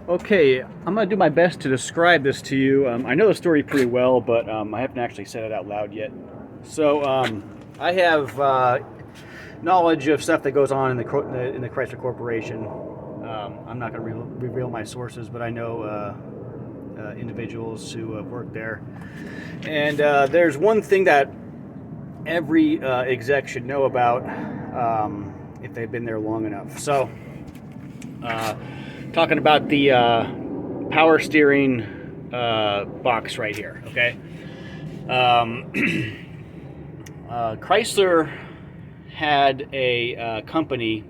Okay, I'm going to do my best to describe this to you. I know the story pretty well, but I haven't actually said it out loud yet. So I have knowledge of stuff that goes on in the Chrysler Corporation. I'm not going to reveal my sources, but I know individuals who have worked there. And there's one thing that every exec should know about if they've been there long enough. So, talking about the power steering box right here, okay? Chrysler had a company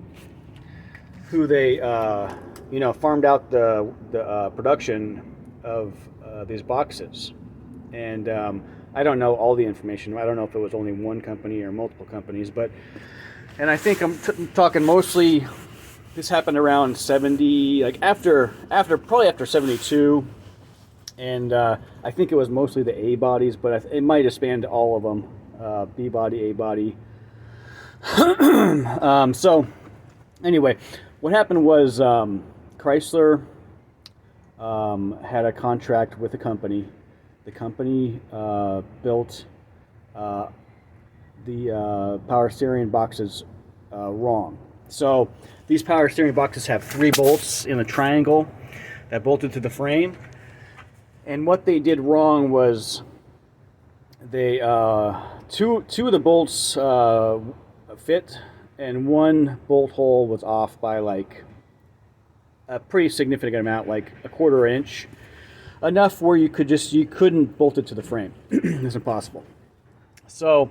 who they, farmed out the production of these boxes. And I don't know all the information. I don't know if it was only one company or multiple companies, and I think I'm talking mostly. This happened around 70, like probably after 72, and I think it was mostly the A bodies, but it might have spanned all of them, B body, A body. So anyway, what happened was Chrysler had a contract with a company. The company built the power steering boxes wrong. So these power steering boxes have 3 bolts in a triangle that bolted to the frame. And what they did wrong was they two of the bolts fit, and one bolt hole was off by like a pretty significant amount, like a 1/4 inch, enough where you couldn't bolt it to the frame. It's impossible. So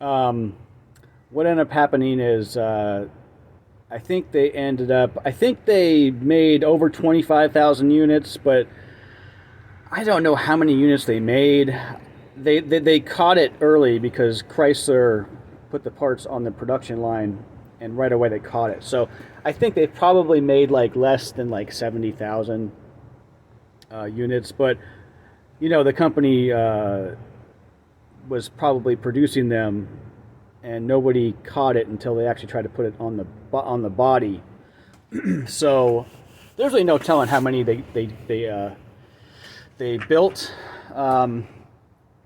what ended up happening is I think they made over 25,000 units, but I don't know how many units they made. They caught it early because Chrysler put the parts on the production line, and right away they caught it. So I think they probably made like less than like 70,000 units, but the company was probably producing them, and nobody caught it until they actually tried to put it on the body. So there's really no telling how many they built.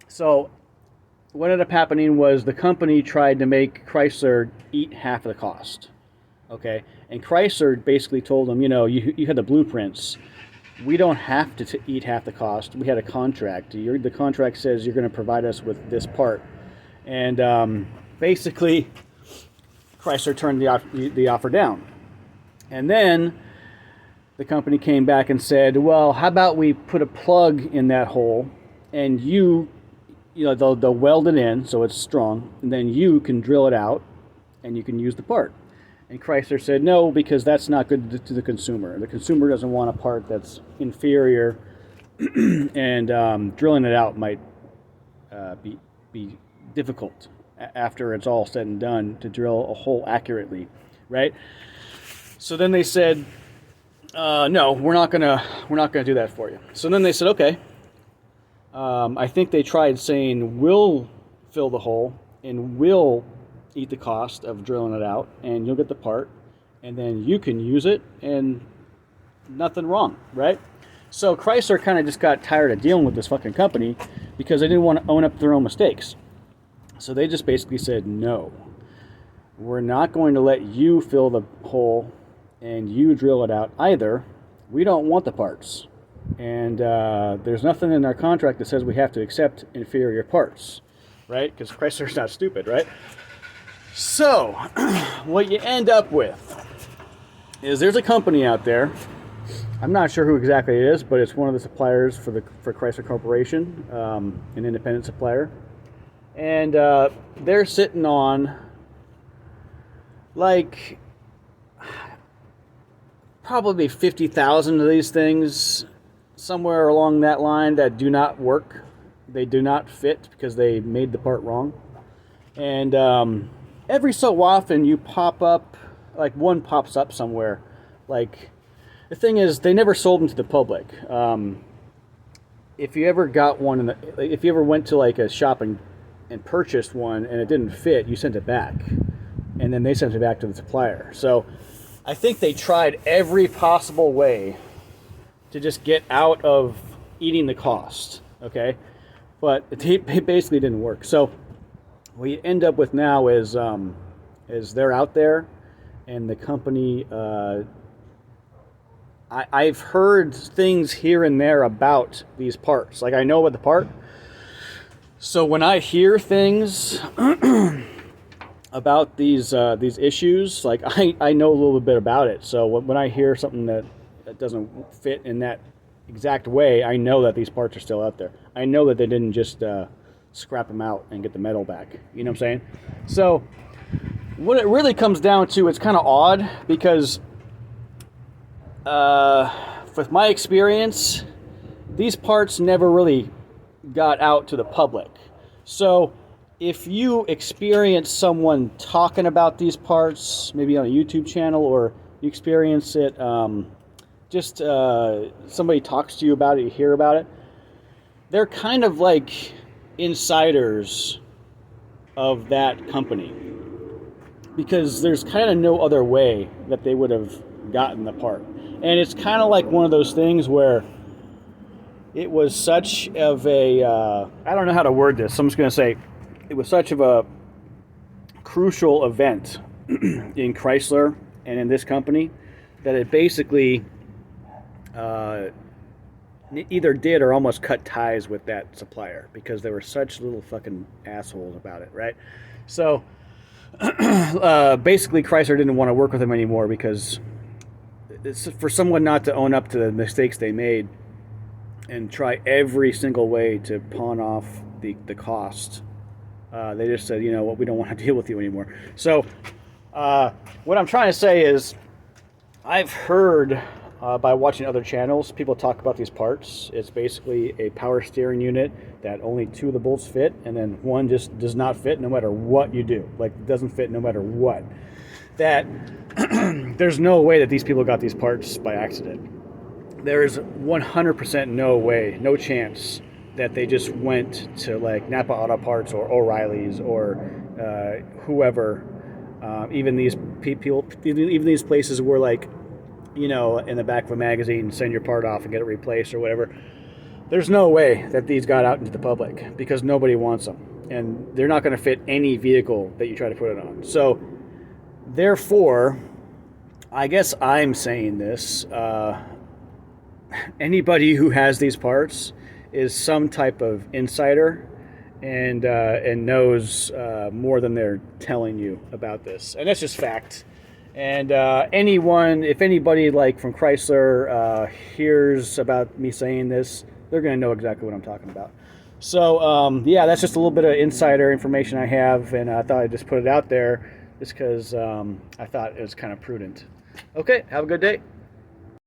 So what ended up happening was the company tried to make Chrysler eat half of the cost. Okay, and Chrysler basically told them, you had the blueprints. We don't have to eat half the cost. We had a contract. The contract says you're going to provide us with this part, and basically, Chrysler turned the offer down. And then the company came back and said, well, how about we put a plug in that hole, and they'll weld it in so it's strong, and then you can drill it out and you can use the part. And Chrysler said no, because that's not good to the consumer. The consumer doesn't want a part that's inferior, and drilling it out might be difficult after it's all said and done to drill a hole accurately, right? So then they said, no, we're not gonna do that for you. So then they said, okay. I think they tried saying, we'll fill the hole and we'll eat the cost of drilling it out, and you'll get the part, and then you can use it, and nothing wrong, right? So Chrysler kind of just got tired of dealing with this fucking company because they didn't want to own up to their own mistakes. So they just basically said, no, we're not going to let you fill the hole and you drill it out either. We don't want the parts. And there's nothing in our contract that says we have to accept inferior parts, right? Because Chrysler's not stupid, right? So what you end up with is there's a company out there. I'm not sure who exactly it is, but it's one of the suppliers for Chrysler Corporation, an independent supplier. And they're sitting on like probably 50,000 of these things, somewhere along that line, that do not work. They do not fit because they made the part wrong. And every so often you pop up, like one pops up somewhere. Like, the thing is, they never sold them to the public. If you ever got one, if you ever went to like a shop and purchased one and it didn't fit, you sent it back. And then they sent it back to the supplier. So I think they tried every possible way to just get out of eating the cost, okay? But it basically didn't work. So what you end up with now is they're out there, and the company, I've heard things here and there about these parts. Like, I know about the part. So when I hear things about these issues, like I know a little bit about it. So when I hear something that doesn't fit in that exact way, I know that these parts are still out there. I know that they didn't just scrap them out and get the metal back. You know what I'm saying? So what it really comes down to, it's kind of odd because with my experience, these parts never really got out to the public. So if you experience someone talking about these parts, maybe on a YouTube channel, or you experience it, somebody talks to you about it, you hear about it, they're kind of like insiders of that company, because there's kind of no other way that they would have gotten the part. And it's kind of like one of those things where it was such of a, I don't know how to word this, so I'm just going to say, it was such of a crucial event in Chrysler and in this company that it basically either did or almost cut ties with that supplier, because they were such little fucking assholes about it, right? So basically Chrysler didn't want to work with them anymore, because it's for someone not to own up to the mistakes they made and try every single way to pawn off the cost. They just said, you know what, we don't want to deal with you anymore. So what I'm trying to say is, I've heard by watching other channels, people talk about these parts. It's basically a power steering unit that only 2 of the bolts fit, and then one just does not fit no matter what you do. Like, it doesn't fit no matter what. That there's no way that these people got these parts by accident. There is 100% no way, no chance that they just went to like Napa Auto Parts or O'Reilly's or whoever. Even these people, even these places where, like, you know, in the back of a magazine, send your part off and get it replaced or whatever. There's no way that these got out into the public, because nobody wants them, and they're not going to fit any vehicle that you try to put it on. So therefore, I guess I'm saying this, anybody who has these parts is some type of insider and knows more than they're telling you about this. And that's just fact. And if anybody like from Chrysler hears about me saying this, they're going to know exactly what I'm talking about. So yeah, that's just a little bit of insider information I have, and I thought I'd just put it out there just because I thought it was kind of prudent. Okay, have a good day.